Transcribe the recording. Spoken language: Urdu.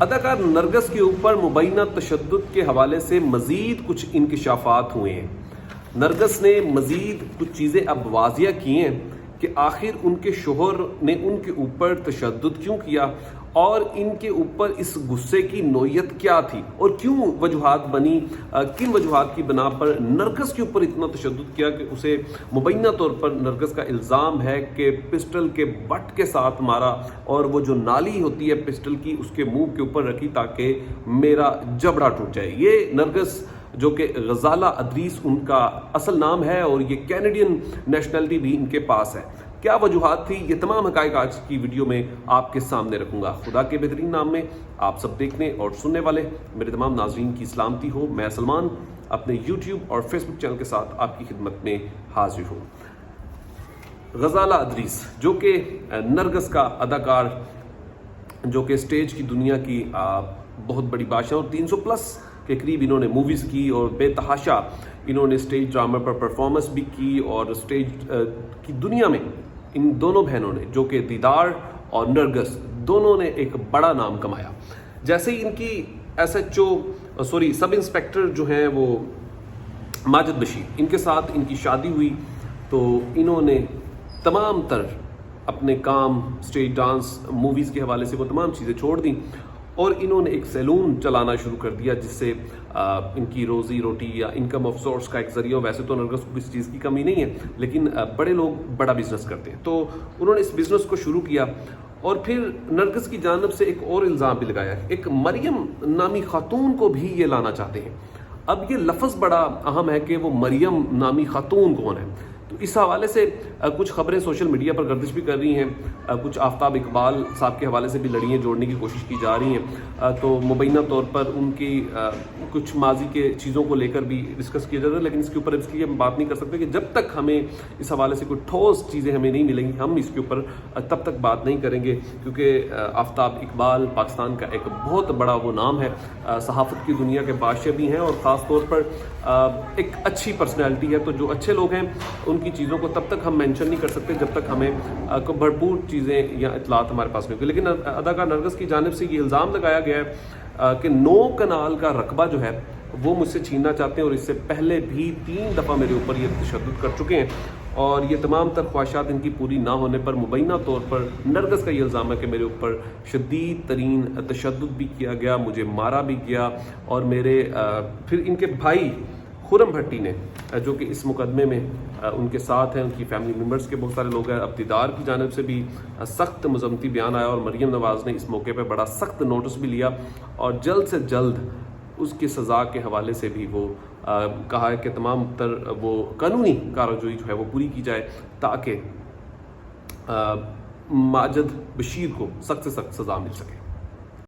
اداکار نرگس کے اوپر مبینہ تشدد کے حوالے سے مزید کچھ انکشافات ہوئے ہیں۔ نرگس نے مزید کچھ چیزیں اب واضح کی ہیں کہ آخر ان کے شوہر نے ان کے اوپر تشدد کیوں کیا اور ان کے اوپر اس غصے کی نوعیت کیا تھی اور کیوں وجوہات بنی، کن وجوہات کی بنا پر نرگس کے اوپر اتنا تشدد کیا کہ اسے مبینہ طور پر نرگس کا الزام ہے کہ پسٹل کے بٹ کے ساتھ مارا اور وہ جو نالی ہوتی ہے پسٹل کی اس کے منہ کے اوپر رکھی تاکہ میرا جبڑا ٹوٹ جائے۔ یہ نرگس جو کہ غزالہ ادریس ان کا اصل نام ہے اور یہ کینیڈین نیشنلٹی بھی ان کے پاس ہے۔ کیا وجوہات تھی، یہ تمام حقائق آج کی ویڈیو میں آپ کے سامنے رکھوں گا۔ خدا کے بہترین نام میں آپ سب دیکھنے اور سننے والے میرے تمام ناظرین کی سلامتی ہو۔ میں سلمان اپنے یوٹیوب اور فیس بک چینل کے ساتھ آپ کی خدمت میں حاضر ہوں۔ غزالہ ادریس جو کہ نرگس کا اداکار، جو کہ اسٹیج کی دنیا کی بہت بڑی بادشاہ اور 300 پلس کے قریب انہوں نے موویز کی اور بے تحاشا انہوں نے اسٹیج ڈرامے پر پرفارمنس بھی کی اور اسٹیج کی دنیا میں ان دونوں بہنوں نے جو کہ دیدار اور نرگس دونوں نے ایک بڑا نام کمایا۔ جیسے ہی ان کی سب انسپیکٹر جو ہیں وہ ماجد بشیر، ان کے ساتھ ان کی شادی ہوئی تو انہوں نے تمام تر اپنے کام، اسٹیج ڈانس، موویز کے حوالے سے وہ تمام چیزیں چھوڑ دیں اور انہوں نے ایک سیلون چلانا شروع کر دیا جس سے ان کی روزی روٹی یا انکم آف سورس کا ایک ذریعہ۔ ویسے تو نرگس کو کسی چیز کی کمی نہیں ہے لیکن بڑے لوگ بڑا بزنس کرتے ہیں، تو انہوں نے اس بزنس کو شروع کیا اور پھر نرگس کی جانب سے ایک اور الزام بھی لگایا، ایک مریم نامی خاتون کو بھی یہ لانا چاہتے ہیں۔ اب یہ لفظ بڑا اہم ہے کہ وہ مریم نامی خاتون کون ہے، تو اس حوالے سے کچھ خبریں سوشل میڈیا پر گردش بھی کر رہی ہیں، کچھ آفتاب اقبال صاحب کے حوالے سے بھی لڑیاں جوڑنے کی کوشش کی جا رہی ہیں، تو مبینہ طور پر ان کی کچھ ماضی کے چیزوں کو لے کر بھی ڈسکس کیا جا رہا ہے، لیکن اس کے اوپر اس کی ہم بات نہیں کر سکتے کہ جب تک ہمیں اس حوالے سے کوئی ٹھوس چیزیں ہمیں نہیں ملیں گی ہم اس کے اوپر تب تک بات نہیں کریں گے، کیونکہ آفتاب اقبال پاکستان کا ایک بہت بڑا وہ نام ہے، صحافت کی دنیا کے بادشاہ بھی ہیں اور خاص طور پر ایک اچھی پرسنالٹی ہے، تو جو اچھے لوگ ہیں ان کی چیزوں کو تب تک ہم مینشن نہیں کر سکتے جب تک ہمیں بھرپور چیزیں یا اطلاعات ہمارے پاس نہیں ہوگی۔ لیکن اداکار نرگس کی جانب سے یہ الزام لگایا گیا ہے کہ 9 کنال کا رقبہ جو ہے وہ مجھ سے چھیننا چاہتے ہیں اور اس سے پہلے بھی 3 دفعہ میرے اوپر یہ تشدد کر چکے ہیں اور یہ تمام تر خواہشات ان کی پوری نہ ہونے پر مبینہ طور پر نرگس کا یہ الزام ہے کہ میرے اوپر شدید ترین تشدد بھی کیا گیا، مجھے مارا بھی گیا اور پھر ان کے بھائی خرم بھٹی نے جو کہ اس مقدمے میں ان کے ساتھ ہیں، ان کی فیملی ممبرز کے بہت سارے لوگ ہیں، اب دیدار کی جانب سے بھی سخت مذمتی بیان آیا اور مریم نواز نے اس موقع پہ بڑا سخت نوٹس بھی لیا اور جلد سے جلد اس کی سزا کے حوالے سے بھی وہ کہا ہے کہ تمام تر وہ قانونی کارروائی جو ہے وہ پوری کی جائے تاکہ ماجد بشیر کو سخت سے سخت سزا مل سکے۔